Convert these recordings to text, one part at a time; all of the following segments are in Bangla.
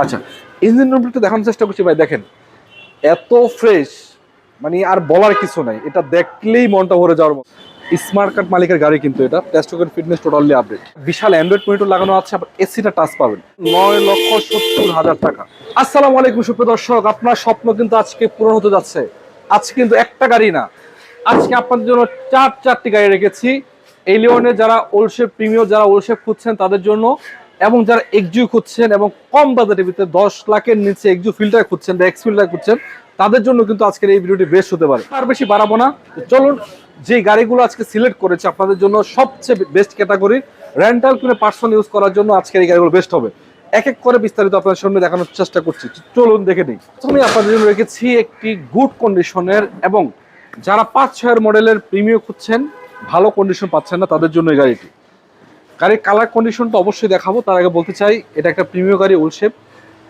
আচ্ছা, ইঞ্জিন রুমটা একটু দেখানোর চেষ্টা করছি ভাই। দেখেন এত ফ্রেশ, মানে আর বলার কিছু নাই, এটা দেখলেই মনটা ভরে যাওয়ার মতো। স্মার্ট কার্ড মালিকের গাড়ি কিন্তু এটা, টেস্টোকের ফিটনেস টোটালি আপডেট, বিশাল অ্যান্ড্রয়েড মনিটর লাগানো আছে, আবার এসিটা টাচ পাবেন। 9,70,000 টাকা। আসসালামু আলাইকুম সুপ্রিয় দর্শক, আপনার স্বপ্ন কিন্তু আজকে পূরণ হতে যাচ্ছে। আজকে কিন্তু একটা গাড়ি না, আজকে আপনাদের জন্য চারটি গাড়ি রেখেছি। এলিয়নে যারা ওলশেপ প্রিমিয়ার, যারা ওলশেপ খুঁজছেন তাদের জন্য, এবং যারা এক্সিউ খুঁজছেন এবং কম বাজেটের ভিতরে 10 লাখের নিচে এক্সিউ ফিল্টার খুঁজছেন বা এক্স ফিল্টার খুঁজছেন, তাদের জন্য কিন্তু আজকের এই ভিডিওটি বেস্ট হতে পারে। আর বেশি বাড়াবো না, চলুন যে গাড়িগুলো আজকে সিলেক্ট করেছে আপনাদের জন্য সবচেয়ে বেস্ট ক্যাটাগরি রেন্টাল কিংবা পার্সোনাল ইউজ করার জন্য আজকের এই গাড়িগুলো বেস্ট হবে। এক এক করে বিস্তারিত আপনাদের সামনে দেখানোর চেষ্টা করছি, চলুন দেখে নিই। প্রথমে আপনাদের জন্য রেখেছি একটি গুড কন্ডিশনের, এবং যারা 5-6 মডেলের প্রিমিয়াম খুঁজছেন, ভালো কন্ডিশন পাচ্ছেন না, তাদের জন্য এই গাড়িটি। গাড়ির কালার কন্ডিশনটা অবশ্যই দেখাবো, তার আগে বলতে চাই এটা একটা প্রিমিয়াম গাড়ি ওলশেপ।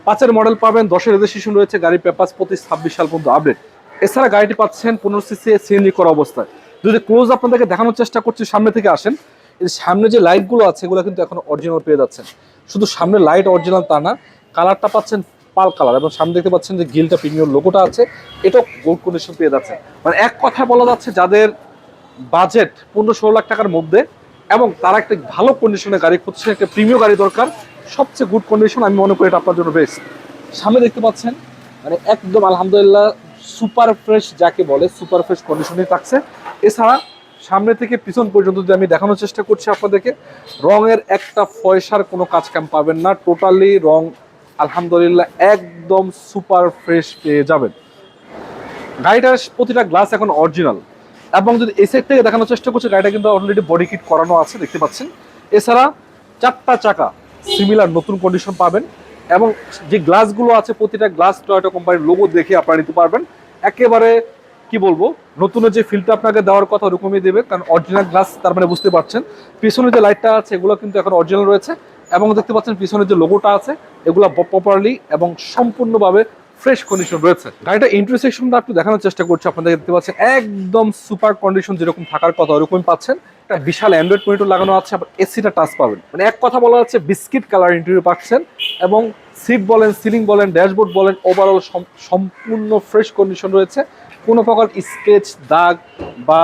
5-এর মডেল পাবেন, 10-এর রেজিস্ট্রেশন রয়েছে, গাড়ির পেপারস 25-26 সাল পর্যন্ত আপডেট। এছাড়া গাড়িটি পাচ্ছেন 15 সিসি সিএনজি করা অবস্থায়। যদি ক্লোজ আপনাদেরকে দেখানোর চেষ্টা করছি, সামনে থেকে আসেন, এই সামনে যে লাইটগুলো আছে এগুলো কিন্তু এখন অরিজিনাল পেয়ে যাচ্ছেন। শুধু সামনে লাইট অরিজিনাল তা না, কালারটা পাচ্ছেন পাল কালার, এবং সামনে দেখতে পাচ্ছেন যে গিলটা প্রিমিয়াম লোগোটা আছে, এটাও গোল্ড কন্ডিশন পেয়ে যাচ্ছে। মানে এক কথায় বলা যাচ্ছে যাদের বাজেট 15-16 লাখ টাকার মধ্যে এবং তারা একটা ভালো কন্ডিশনের গাড়ি খুঁজছে, একটা প্রিমিয়াম গাড়ি দরকার, সবচেয়ে গুড কন্ডিশন আমি মনে করি এটা আপনার জন্য বেস্ট। সামনে দেখতে পাচ্ছেন মানে একদম আলহামদুলিল্লাহ সুপার ফ্রেশ, যাকে বলে সুপার ফ্রেশ কন্ডিশনে থাকছে। এছাড়া সামনে থেকে পিছন পর্যন্ত যদি আমি দেখানোর চেষ্টা করছি আপনাদেরকে, রঙের একটা পয়সার কোনো কাজ কাম পাবেন না, টোটালি রং আলহামদুলিল্লাহ একদম সুপার ফ্রেশ পেয়ে যাবেন। গাড়িটার প্রতিটা গ্লাস এখন অরিজিনাল, এবং যদি এই সাইড থেকে দেখানোর চেষ্টা করছি, গাড়িটা কিন্তু অলরেডি বডি কিট করানো আছে, দেখতে পাচ্ছেন। এছাড়া 4টা চাকা সিমিলার নতুন কন্ডিশন পাবেন, এবং যে গ্লাসগুলো আছে প্রতিটা গ্লাস টয়োটা কোম্পানির লোগো দেখে আপনারা নিতে পারবেন। একেবারে কি বলবো, নতুনের যে ফিলটা আপনাকে দেওয়ার কথা ওরকমই দেবে, কারণ অরিজিনাল গ্লাস, তার মানে বুঝতে পারছেন। পিছনে যে লাইটটা আছে এগুলো কিন্তু এখন অরিজিনাল রয়েছে, এবং দেখতে পাচ্ছেন পিছনের যে লোগোটা আছে এগুলো প্রপারলি এবং সম্পূর্ণভাবে ফ্রেশ কন্ডিশন রয়েছে। গাড়িটা ইন্টারসেকশনটা একটু দেখানোর চেষ্টা করছি আপনাদের, দেখতে পাচ্ছেন একদম সুপার কন্ডিশন যেরকম থাকার কথা ওরকমই পাচ্ছেন। একটা বিশাল অ্যান্ড্রয়েড মনিটর লাগানো আছে, আবার এসিটা টাচ পাবেন। মানে এক কথা বলা যাচ্ছে বিস্কিট কালার ইন্টেরিয়র পাচ্ছেন, এবং সিট বলেন, সিলিং বলেন, ড্যাশবোর্ড বলেন, ওভারঅল সম্পূর্ণ ফ্রেশ কন্ডিশন রয়েছে। কোনো প্রকার স্কেচ, দাগ বা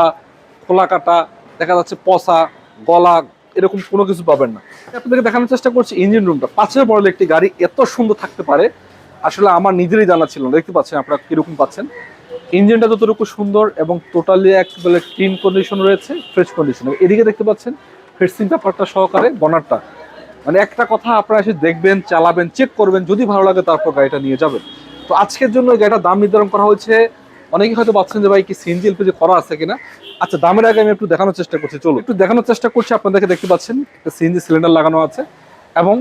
খোলা কাটা, দেখা যাচ্ছে পচা, গলা, এরকম কোনো কিছু পাবেন না। আপনাদেরকে দেখানোর চেষ্টা করছি ইঞ্জিন রুমটা। 5-এর মডেল একটি গাড়ি এত সুন্দর থাকতে পারে আসলে আমার নিজেরই জানা ছিল না। দেখতে পাচ্ছেন আপনারা কিরকম পাচ্ছেন, ইঞ্জিনটা যতটুকু সুন্দর এবং টোটালি একেবারে ক্লিন কন্ডিশন রয়েছে, ফ্রেশ কন্ডিশন। এদিকে দেখতে পাচ্ছেন ফেসিং পেপারটা সহকারে বনারটা, মানে একটা কথা আপনারা এসে দেখবেন, চালাবেন, চেক করবেন, যদি ভালো লাগে তারপর গাড়িটা নিয়ে যাবেন। তো আজকের জন্য এই গাড়িটার দাম নির্ধারণ করা হয়েছে। অনেকেই হয়তো ভাবছেন যে ভাই কি সিএনজি এলপিজি করা আছে কিনা। আচ্ছা, দামের আগে আমি একটু দেখানোর চেষ্টা করছি, চলো একটু দেখানোর চেষ্টা করছি আপনাদেরকে। দেখতে পাচ্ছেন একটা সিএনজি সিলিন্ডার লাগানো আছে, এবং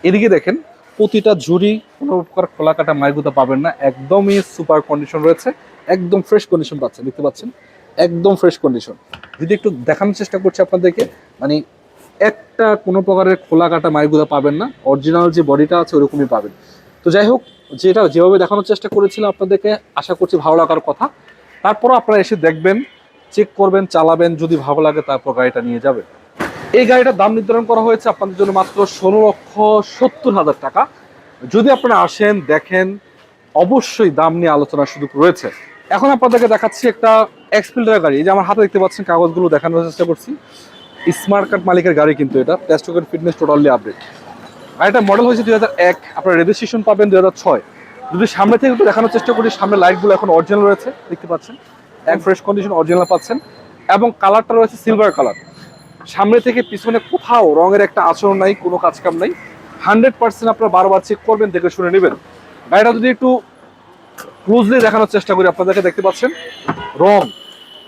এদিকে দেখেন প্রতিটা ঝুড়ি কোনো প্রকার খোলা কাটা মাইগুতা পাবেন না, একদমই সুপার কন্ডিশন রয়েছে, একদম ফ্রেশ কন্ডিশন পাচ্ছেন। দেখতে পাচ্ছেন একদম ফ্রেশ কন্ডিশন। যদি একটু দেখানোর চেষ্টা করছি আপনাদেরকে, মানে একটা কোনো প্রকারের খোলা কাটা মাইগুতা পাবেন না, অরিজিনাল যে বডিটা আছে ওরকমই পাবেন। তো যাই হোক, যেটা যেভাবে দেখানোর চেষ্টা করেছিলাম আপনাদেরকে, আশা করছি ভালো লাগার কথা। তারপরও আপনারা এসে দেখবেন, চেক করবেন, চালাবেন, যদি ভালো লাগে তারপর গাড়িটা নিয়ে যাবেন। এই গাড়িটার দাম নির্ধারণ করা হয়েছে আপনাদের জন্য মাত্র 16,70,000 টাকা। যদি আপনারা আসেন, দেখেন, অবশ্যই দাম নিয়ে আলোচনার সুযোগ রয়েছে। এখন আপনাদেরকে দেখাচ্ছি একটা এক্সফিল্ডার গাড়ি, এই যে আমার হাতে দেখতে পাচ্ছেন, কাগজগুলো দেখানোর চেষ্টা করছি। স্মার্ট কার্ড মালিকের গাড়ি কিন্তু এটা, টেস্টোকের ফিটনেস টোটালি আপডেট। গাড়িটা মডেল হয়েছে 2001, আপনার রেজিস্ট্রেশন পাবেন 2006। যদি সামনে থেকে একটু দেখানোর চেষ্টা করি, সামনে লাইটগুলো এখন অরিজিনাল রয়েছে, দেখতে পাচ্ছেন এক ফ্রেশ কন্ডিশন অরিজিনাল পাচ্ছেন, এবং কালারটা রয়েছে সিলভার কালার। সামনে থেকে পিছনে কোথাও রঙের একটা আচরণ নাই, কোনো কাজকাম নাই, 100% আপনারা বারবার চেক করবেন, দেখে শুনে নেবেন। গাড়িটা যদি একটু ক্লোজলি দেখানোর চেষ্টা করি আপনাদেরকে, দেখতে পাচ্ছেন রং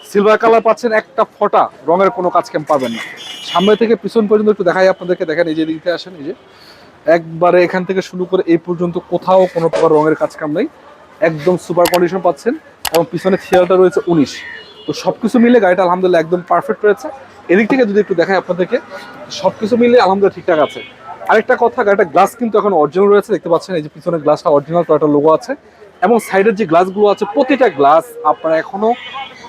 সিলভার কালার পাচ্ছেন, একটা ফোঁটা রঙের কোনো কাজকাম পাবেন না। সামনে থেকে পিছন পর্যন্ত একটু দেখাই আপনাদেরকে, দেখেন এই যে দিকে আসেন, এই যে একবারে এখান থেকে শুরু করে এই পর্যন্ত কোথাও কোনো প্রকার রঙের কাজকাম নেই, একদম সুপার কন্ডিশন পাচ্ছেন, এবং পিছনে সিরিয়ালটা রয়েছে 19। তো সবকিছু মিলে গাড়িটা আলহামদুলিল্লাহ একদম পারফেক্ট রয়েছে। এদিক থেকে যদি একটু দেখাই আপনাদেরকে, সবকিছু মিলে আলহামদুলিল্লাহ ঠিকঠাক আছে। আরেকটা কথা, গাড়িটা গ্লাস কিন্তু এখন অরিজিনাল রয়েছে, দেখতে পাচ্ছেন এই যে পিছনের গ্লাসটা অরিজিনাল, টয়োটা লোগো আছে, এবং সাইডের যে গ্লাসগুলো আছে প্রতিটা গ্লাস আপনারা এখনো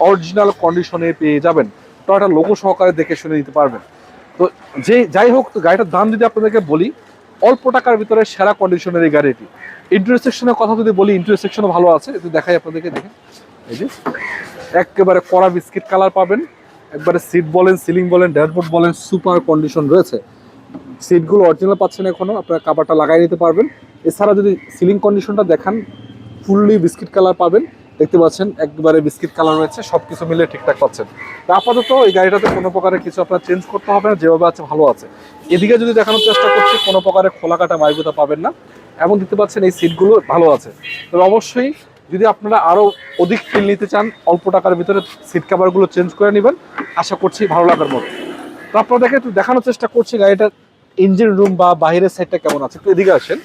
অরিজিনাল কন্ডিশনে পেয়ে যাবেন, টয়োটা লোগো সহকারে দেখে শুনে নিতে পারবেন। তো যাই হোক, তো গাড়িটার দাম যদি আপনাদেরকে বলি, অল্প টাকার ভিতরে সেরা কন্ডিশনের এই গাড়িটি। ইন্টেরিয়র সেকশনের কথা যদি বলি, ইন্টেরিয়র সেকশনও ভালো আছে, একটু দেখাই আপনাদেরকে। দেখেন এই যে একেবারে কড়া বিস্কিট কালার পাবেন, একবারে সিট বলেন, সিলিং বলেন, ড্যাশবোর্ড বলেন, সুপার কন্ডিশন রয়েছে। সিটগুলো অরিজিনাল পাচ্ছেন এখনো, আপনারা কাভারটা লাগাই নিতে পারবেন। এছাড়া যদি সিলিং কন্ডিশনটা দেখান, ফুললি বিস্কিট কালার পাবেন, দেখতে পাচ্ছেন একবারে বিস্কিট কালার রয়েছে, সবকিছু মিলে ঠিকঠাক পাচ্ছেন। তো আপাতত এই গাড়িটাতে কোনো প্রকারের কিছু আপনার চেঞ্জ করতে হবে না, যেভাবে আছে ভালো আছে। এদিকে যদি দেখানোর চেষ্টা করছি, কোনো প্রকারের খোলা কাটা মাইগুতা পাবেন না, এবং দেখতে পাচ্ছেন এই সিটগুলো ভালো আছে। তবে অবশ্যই যদি আপনারা আরও অধিক ফিল নিতে চান, অল্প টাকার ভিতরে সিট কাভারগুলো চেঞ্জ করে নেবেন, আশা করছি ভালো লাগার মতো। তো আপনাদেরকে একটু দেখানোর চেষ্টা করছি গাড়িটার ইঞ্জিন রুম বা বাইরের সাইডটা কেমন আছে। একটু এদিকে আসেন,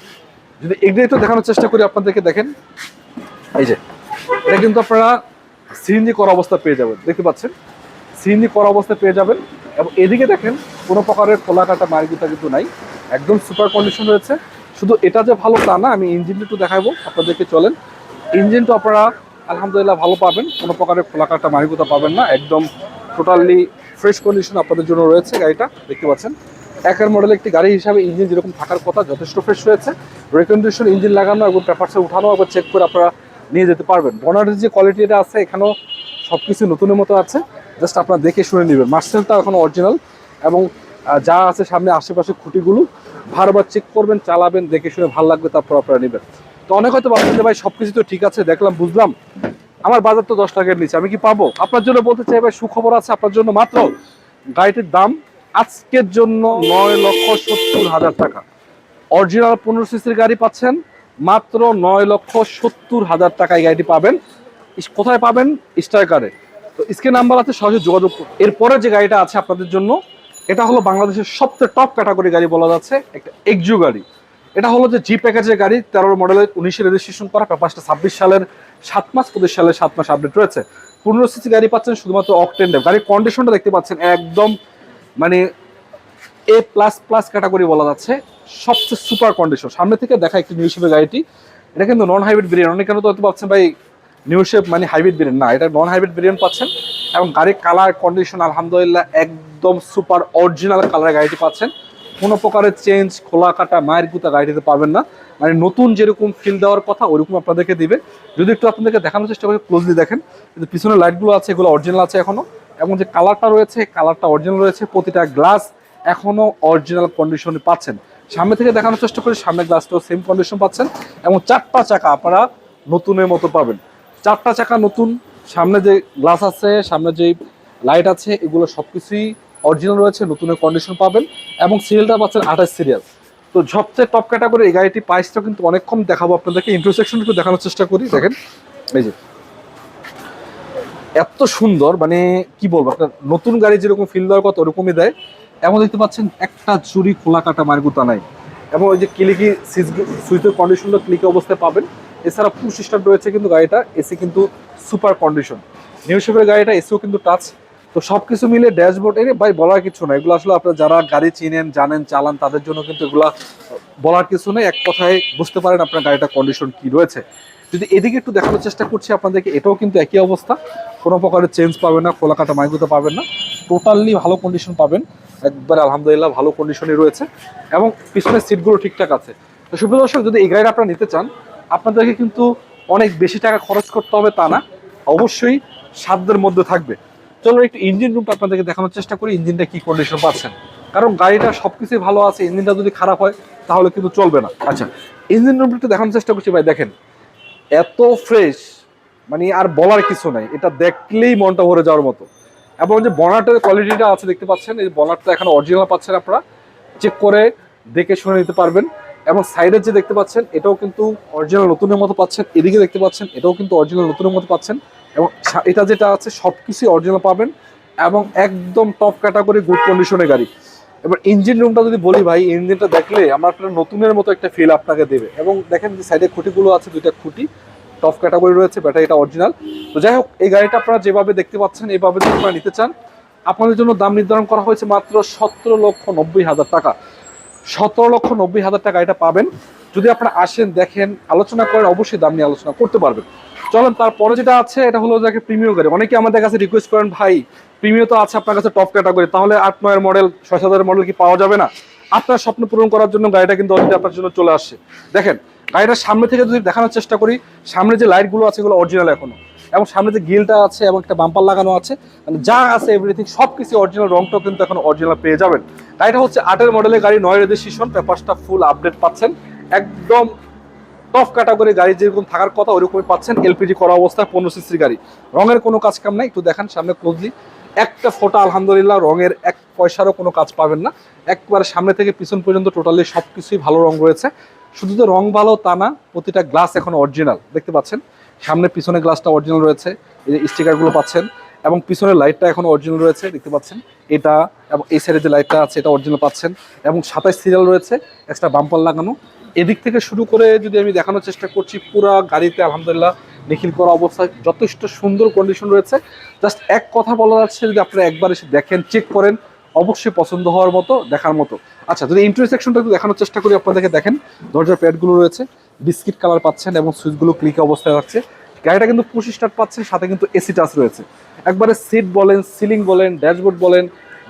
যদি এগুলো একটু দেখানোর চেষ্টা করি আপনাদেরকে। দেখেন এই যে এটা কিন্তু আপনারা সিএনজি করা অবস্থা পেয়ে যাবেন, দেখতে পাচ্ছেন সিএনজি করা অবস্থা পেয়ে যাবেন। এবং এদিকে দেখেন কোনো প্রকারের খোলা কাটা মার্গিতা কিন্তু নাই, একদম সুপার কন্ডিশন রয়েছে। শুধু এটা যে ভালো তা না, আমি ইঞ্জিনটা একটু দেখাবো আপনাদেরকে, চলেন। ইঞ্জিনটা আপনারা আলহামদুলিল্লাহ ভালো পাবেন, কোনো প্রকারের খোলা কাটা মার্গিতা পাবেন না, একদম টোটালি ফ্রেশ কন্ডিশন আপনাদের জন্য রয়েছে গাড়িটা। দেখতে পাচ্ছেন একের মডেল একটি গাড়ি হিসাবে ইঞ্জিন যেরকম থাকার কথা যথেষ্ট ফ্রেশ রয়েছে। রেকন্ডিশন ইঞ্জিন লাগানো এবং পেপারসে উঠানো, আবার চেক করে আপনারা নিয়ে যেতে পারবেন। বনারের যে কোয়ালিটিটা আছে এখানেও সব কিছু নতুনের মতো আছে, জাস্ট আপনারা দেখে শুনে নেবেন। মার্সেলটা এখন অরিজিনাল, এবং যা আছে সামনে আশেপাশে খুঁটিগুলো বারবার চেক করবেন, চালাবেন, দেখে শুনে ভালো লাগবে, তারপর আপনারা নেবেন। তো অনেক হয়তো ভাবছেন যে ভাই সব কিছু তো ঠিক আছে, দেখলাম বুঝলাম, আমার বাজার তো 10 টাকার নিচে, আমি কি পাবো? আপনার জন্য বলতে চাই ভাই, সুখবর আছে আপনার জন্য। মাত্র গাড়িটির দাম আজকের জন্য 9,70,000 টাকা। অরিজিনাল 15 সিসির গাড়ি পাচ্ছেন মাত্র 9,70,000 টাকায় গাড়িটি পাবেন। কোথায় পাবেন? স্ট্রাইকারে। তো স্ক্রিন নাম্বার আছে, সহজে যোগাযোগ করুন। এরপরে যে গাড়িটা আছে আপনাদের জন্য, এটা হলো বাংলাদেশের সবচেয়ে টপ ক্যাটাগরি গাড়ি বলা যাচ্ছে, একটা এক্সিও গাড়ি। এটা হলো যে জি প্যাকেজের গাড়ি, 13 মডেলের, 19 রেজিস্ট্রেশন করা, পেপারসটা 26 সালের 7 মাস, 25 সালের 7 মাস আপডেট রয়েছে। 15 সিসি গাড়ি পাচ্ছেন শুধুমাত্র অকটেন ড্রাইভ। গাড়ির কন্ডিশনটা দেখতে পাচ্ছেন একদম মানে এ প্লাস প্লাস ক্যাটাগরি বলা যাচ্ছে, সবচেয়ে সুপার কন্ডিশন। সামনে থেকে দেখা একটি নিউ শেপের গাড়িটি, এটা কিন্তু নন হাইব্রিড ভেরিয়েন্ট। অনেক কেন তো পাচ্ছেন ভাই নিউ শেপ মানে হাইব্রিড ভেরিয়েন্ট, না, এটা নন হাইব্রিড ভেরিয়েন্ট পাচ্ছেন। এবং গাড়ির কালার কন্ডিশন আলহামদুলিল্লাহ একদম সুপার অরিজিনাল কালার গাড়িটি পাচ্ছেন। কোনো প্রকারের চেঞ্জ, খোলা কাটা, মায়ের গুতা গাড়িতে পাবেন না। মানে নতুন যেরকম ফিল দেওয়ার কথা ওইরকম আপনাদেরকে দিবে। যদি একটু আপনাদেরকে দেখানোর চেষ্টা করি, ক্লোজলি দেখেন, কিন্তু পিছনে লাইটগুলো আছে এগুলো অরিজিনাল আছে এখনো, এবং যে কালারটা রয়েছে কালারটা অরিজিনাল রয়েছে। প্রতিটা গ্লাস এখনো অরিজিনাল কন্ডিশনে পাচ্ছেন। সামনে থেকে দেখানোর চেষ্টা করি, সামনে গ্লাসটাও সেম কন্ডিশন পাচ্ছেন, এবং 4টা চাকা আপনারা নতুনের মতো পাবেন। 4টা চাকা নতুন, সামনে যে গ্লাস আছে, সামনে যে লাইট আছে, এগুলো সবকিছুই অরিজিনাল রয়েছে, নতুনের কন্ডিশন পাবেন। এবং সিরিয়ালটা পাচ্ছেন 28 সিরিয়াল। তো সবচেয়ে টপ ক্যাটাগরি এই গাড়িটি, প্রাইসটা কিন্তু অনেক কম। দেখাবো আপনাদেরকে, ইন্টারসেকশন একটু দেখানোর চেষ্টা করি। দেখেন এই যে এত সুন্দর, মানে কি বলবো, আপনার নতুন গাড়ি যেরকম ফিল দেওয়ার কথা ওরকমই দেয়। এবং দেখতে পাচ্ছেন একটা চুরি খোলা কাটা মারগুতা নাই, এবং ওই যে ক্লিকি সুইচের কন্ডিশনটা ক্লিকি অবস্থায় পাবেন। এছাড়া পুশ স্টার্ট রয়েছে কিন্তু গাড়িটা, এসি কিন্তু সুপার কন্ডিশন। নিউ শেপের গাড়িটা এসিও কিন্তু টাচ। তো সব কিছু মিলে ড্যাশবোর্ড এর ভাই বলার কিছু না, এগুলো আসলে আপনারা যারা গাড়ি চিনেন, জানেন, চালান, তাদের জন্য কিন্তু এগুলা বলার কিছু নেই। এক কথায় বুঝতে পারেন আপনার গাড়িটা কন্ডিশন কি রয়েছে। যদি এদিকে একটু দেখানোর চেষ্টা করছি আপনাদেরকে, এটাও কিন্তু একই অবস্থা, কোনো প্রকারের চেঞ্জ পাবেন না, খোলা কাটা মাইগুতো পাবেন না, টোটালি ভালো কন্ডিশন পাবেন, একবার আলহামদুলিল্লাহ ভালো কন্ডিশনে রয়েছে। এবং পিছনের সিটগুলো ঠিকঠাক আছে। তো সুপ্রিয় দর্শক, যদি এই গাড়িটা আপনারা নিতে চান, আপনাদেরকে কিন্তু অনেক বেশি টাকা খরচ করতে হবে তা না, অবশ্যই সাধ্যের মধ্যে থাকবে। চলো একটু ইঞ্জিন রুমটা আপনাদেরকে দেখানোর চেষ্টা করি, ইঞ্জিনটা কি কন্ডিশন পাচ্ছেন। কারণ গাড়িটা সবকিছুই ভালো আছে, ইঞ্জিনটা যদি খারাপ হয় তাহলে কিন্তু চলবে না। আচ্ছা, ইঞ্জিন রুমটা একটু দেখানোর চেষ্টা করছি ভাই। দেখেন এত ফ্রেশ, মানে আর বলার কিছু নাই, এটা দেখলেই মনটা ভরে যাওয়ার মতো। এবং যে বনাটের কোয়ালিটিটা আছে দেখতে পাচ্ছেন, এই বনাটটা এখন অরিজিনাল পাচ্ছেন, আপনারা চেক করে দেখে শুনে নিতে পারবেন। এবং সাইডের যে দেখতে পাচ্ছেন এটাও কিন্তু অরিজিনাল নতুনের মতো পাচ্ছেন, এদিকে দেখতে পাচ্ছেন এটাও কিন্তু অরিজিনাল নতুনের মতো পাচ্ছেন। এবং এটা যেটা আছে সব কিছুই অরিজিনাল পাবেন, এবং একদম টপ ক্যাটাগরি গুড কন্ডিশনের গাড়ি। এবার ইঞ্জিন রুমটা যদি বলি ভাই, ইঞ্জিনটা দেখলে আমার একটা নতুনের মতো একটা ফিল আপনাকে দেবে। এবং দেখেন যে সাইডে খুঁটিগুলো আছে, 2টা খুঁটি টপ ক্যাটাগরি রয়েছে, ব্যাটারিটা অরিজিনাল। তো যাই হোক, এই গাড়িটা আপনারা যেভাবে দেখতে পাচ্ছেন এইভাবে যদি আপনারা নিতে চান, আপনাদের জন্য দাম নির্ধারণ করা হয়েছে মাত্র 17,90,000 টাকা। 17,90,000 টাকা এটা পাবেন। যদি আপনারা আসেন, দেখেন, আলোচনা করেন, অবশ্যই দাম নিয়ে আলোচনা করতে পারবেন। চলেন তারপরে যেটা আছে, এটা হলো যে প্রিমিয়াম গাড়ি। অনেকে আমাদের কাছে রিকোয়েস্ট করেন, ভাই প্রিমিয়াম তো আছে আপনার কাছে টপ ক্যাটাগরি, তাহলে 8-9 মডেল 6,000 মডেল কি পাওয়া যাবে না? আপনার স্বপ্ন পূরণ করার জন্য গাড়িটা কিন্তু অলরেডি আপনার জন্য চলে আসছে। দেখেন গাড়িটার সামনে থেকে যদি দেখানোর চেষ্টা করি, সামনে যে লাইটগুলো আছে এগুলো অরিজিনাল এখনো, এবং সামনে যে গিলটা আছে এবং একটা বাম্পার লাগানো আছে, মানে যা আছে এভরিথিং সবকিছু অরিজিনাল, রংটাও কিন্তু এখন অরিজিনাল পেয়ে যাবেন। গাড়িটা হচ্ছে 8 মডেলের গাড়ি, 9 রেজিস্ট্রেশন, পেপারসটা ফুল আপডেট পাচ্ছেন, একদম টপ ক্যাটাগরি গাড়ি যেরকম থাকার কথা ওরকমই পাচ্ছেন। এলপিজি করা অবস্থায় 15 সিসির গাড়ি, রঙের কোনো কাজ কাম নাই। একটু দেখেন সামনে ক্লোজলি, একটা ফোটা আলহামদুলিল্লাহ রঙের এক পয়সারও কোনো কাজ পাবেন না। একবারে সামনে থেকে পিছন পর্যন্ত টোটালি সবকিছুই ভালো রং রয়েছে। শুধু যে রং ভালো তা না, প্রতিটা গ্লাস এখন অরিজিনাল দেখতে পাচ্ছেন। সামনে পিছনে গ্লাসটা অরিজিনাল রয়েছে, এই যে স্টিকারগুলো পাচ্ছেন, এবং পিছনের লাইটটা এখন অরিজিনাল রয়েছে দেখতে পাচ্ছেন। এটা এবং এই সাইডে যে লাইটটা আছে এটা অরিজিনাল পাচ্ছেন, এবং 27 সিরিয়াল রয়েছে, এক্সট্রা বাম্পার লাগানো। এদিক থেকে শুরু করে যদি আমি দেখানোর চেষ্টা করছি, পুরা গাড়িতে আলহামদুলিল্লাহ নিখিল করা অবস্থায় যথেষ্ট সুন্দর কন্ডিশন রয়েছে। জাস্ট এক কথা বলা যাচ্ছে, যদি আপনারা একবার এসে দেখেন, চেক করেন, অবশ্যই পছন্দ হওয়ার মতো, দেখার মতো। আচ্ছা, যদি ইন্টেরিয়র সেকশনটা একটু দেখানোর চেষ্টা করি আপনাদেরকে, দেখেন দরজার প্যাডগুলো রয়েছে বিস্কিট কালার পাচ্ছেন, এবং সুইচগুলো ক্লিক অবস্থায় আছে। গাড়িটা কিন্তু পুশ স্টার্ট পাচ্ছেন, সাথে কিন্তু এসি টাচ রয়েছে। একবারে সিট বলেন, সিলিং বলেন, ড্যাশবোর্ড বলেন,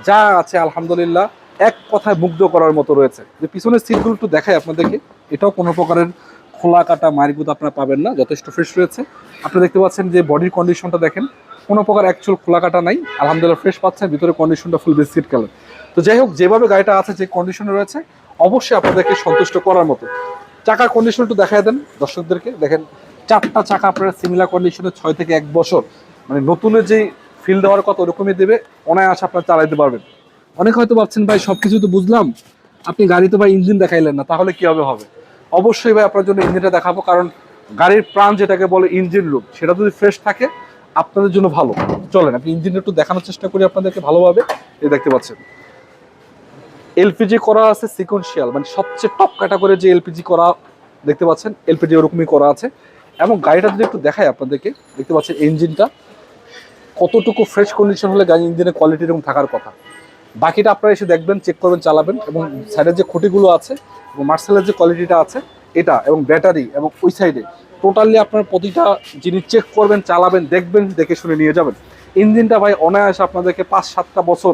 যা আছে আলহামদুলিল্লাহ এক কথায় মুগ্ধ করার মতো রয়েছে। যে পিছনের সিটগুলো একটু দেখাই আপনাদেরকে, এটাও কোনো প্রকারের খোলা কাটা মারগুত আপনারা পাবেন না, যথেষ্ট ফ্রেশ রয়েছে। আপনি দেখতে পাচ্ছেন যে বডির কন্ডিশনটা দেখেন, কোনো প্রকার অ্যাকচুয়াল খোলা কাটা নাই, আলহামদুলিল্লাহ ফ্রেশ পাচ্ছেন। ভিতরে কন্ডিশনটা ফুল বিস্কিট কালার। তো যাই হোক, যেভাবে গাড়িটা আছে, যে কন্ডিশনে রয়েছে, অবশ্যই আপনাদেরকে সন্তুষ্ট করার মতো। চাকার কন্ডিশন একটু দেখাই দেন দর্শকদেরকে, দেখেন 4টা চাকা আপনারা সিমিলার কন্ডিশনে 6 থেকে 1 বছর, মানে নতুনের যেই ফিল দেওয়ার কথা ওরকমই দেবে, অনায়াসে আপনারা চালাইতে পারবেন। অনেক হয়তো ভাবছেন ভাই সবকিছু তো বুঝলাম, আপনি গাড়িতে ভাই ইঞ্জিন দেখাইলেন না, তাহলে কিভাবে হবে? অবশ্যই ভাই আপনার জন্য ইঞ্জিনটা দেখাবো, কারণ গাড়ির প্রাণ যেটাকে বলে ইঞ্জিন রুম, সেটা যদি ফ্রেশ থাকে আপনাদের জন্য ভালো। চলেন আপনি ইঞ্জিনটা একটু দেখানোর চেষ্টা করি আপনাদেরকে ভালোভাবে। এই দেখতে পাচ্ছেন এলপিজি করা আছে সিকোয়েন্সিয়াল, মানে সবচেয়ে টপ ক্যাটাগরি যে এলপিজি করা দেখতে পাচ্ছেন, এলপিজি ওরকমই করা আছে। এবং গাড়িটা যদি একটু দেখাই আপনাদেরকে, দেখতে পাচ্ছেন ইঞ্জিনটা কতটুকু ফ্রেশ কন্ডিশন হলে গাড়ি ইঞ্জিনের কোয়ালিটি এরকম থাকার কথা। বাকিটা আপনারা এসে দেখবেন, চেক করবেন, চালাবেন। এবং সাইডের যে খুঁটিগুলো আছে এবং মার্সেলের যে কোয়ালিটিটা আছে এটা, এবং ব্যাটারি, এবং ওই সাইডে টোটালি আপনার প্রতিটা জিনিস চেক করবেন, চালাবেন, দেখবেন, দেখে শুনে নিয়ে যাবেন। ইঞ্জিনটা ভাই অনায়াসে আপনাদেরকে 5-7টা বছর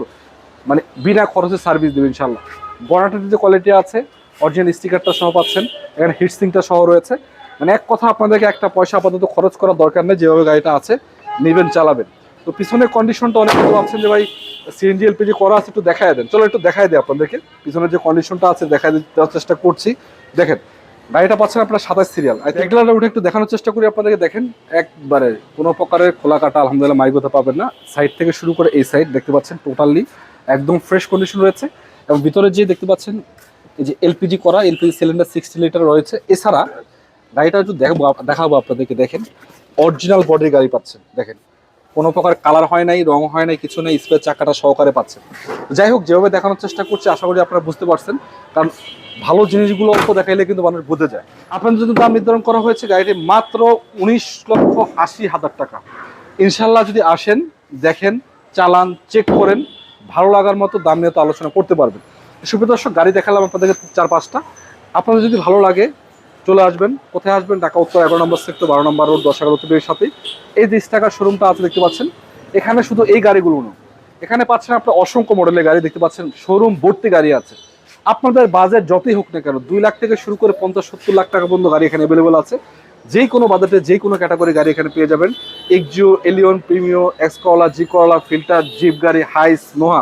মানে বিনা খরচে সার্ভিস দেবে ইনশাল্লাহ। বনাটের যে কোয়ালিটি আছে, অরিজিনাল স্টিকারটা সহ পাচ্ছেন, এখানে হিটসিংটা সহ রয়েছে। মানে এক কথা, আপনাদেরকে একটা পয়সা আপাতত খরচ করার দরকার নেই, যেভাবে গাড়িটা আছে নেবেন, চালাবেন। তো পিছনের কন্ডিশনটা অনেক কিছু ভাবছেন যে ভাই সিএনজি এলপিজি করা আছে, একটু দেখাই দেন। চলো একটু দেখাই দেয় আপনাদেরকে, পিছনের যে কন্ডিশনটা আছে দেখাই দেওয়ার চেষ্টা করছি। দেখেন গাড়িটা পাচ্ছেন আপনার 27 সিরিয়াল। এগুলো উঠে একটু দেখানোর চেষ্টা করি আপনাদেরকে, দেখেন একবারে কোনো প্রকারের খোলা কাটা আলহামদুলিল্লাহ মাইগোতে পাবেন না। সাইড থেকে শুরু করে এই সাইড দেখতে পাচ্ছেন টোটালি একদম ফ্রেশ কন্ডিশন রয়েছে। এবং ভিতরে যে দেখতে পাচ্ছেন এই যে এলপিজি করা, এলপিজি সিলিন্ডার 60 লিটার রয়েছে। এছাড়া গাড়িটা একটু দেখাবো আপনাদেরকে, দেখেন অরিজিনাল বডির গাড়ি পাচ্ছেন, দেখেন কোনো প্রকার কালার হয় নাই, রং হয় নাই, কিছু নেই, স্পেয়ার চাকাটা সহকারে পাচ্ছেন। যাই হোক, যেভাবে দেখানোর চেষ্টা করছি আশা করি আপনারা বুঝতে পারছেন, কারণ ভালো জিনিসগুলো অল্প দেখাইলে কিন্তু মানুষ বুঝে যায়। আপনাদের জন্য দাম নির্ধারণ করা হয়েছে গাড়িটি মাত্র 19,80,000 টাকা। ইনশাল্লাহ যদি আসেন, দেখেন, চালান, চেক করেন, ভালো লাগার মতো দাম নিয়ে তো আলোচনা করতে পারবেন। সুপ্রিয় দর্শক, গাড়ি দেখালাম আপনাদেরকে 4-5টা। আপনাদের যদি ভালো লাগে চলে আসবেন। কোথায় আসবেন? ঢাকা উত্তর 11 নম্বর সেক্টর, 12 নম্বর রোড, 10-11 সাথে এই যে টাকার শোরুমটা আছে দেখতে পাচ্ছেন। এখানে শুধু এই গাড়িগুলো না, এখানে পাচ্ছেন আপনার অসংখ্য মডেলের গাড়ি দেখতে পাচ্ছেন, শোরুম ভর্তি গাড়ি আছে। আপনাদের বাজেট যতই হোক না কেন, 2 লাখ থেকে শুরু করে 50-70 লাখ টাকা পর্যন্ত গাড়ি এখানে অ্যাভেলেবল আছে। যে কোনো বাজেটে যে কোনো ক্যাটাগরি গাড়ি এখানে পেয়ে যাবেন। Axio, Allion, Premio, X Corolla, জি করলা, ফিল্টার, জিপ গাড়ি, হাইস, নোহা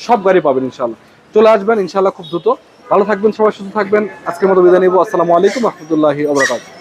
সব গাড়ি পাবেন ইনশাল্লাহ। চলে আসবেন ইনশাল্লাহ খুব দ্রুত। ভালো থাকবেন সবাই, সুস্থ থাকবেন। আজকের মতো বিদায় নিব। আসসালামু আলাইকুম রহমতুল্লাহি ওয়া বারাকাতুহু।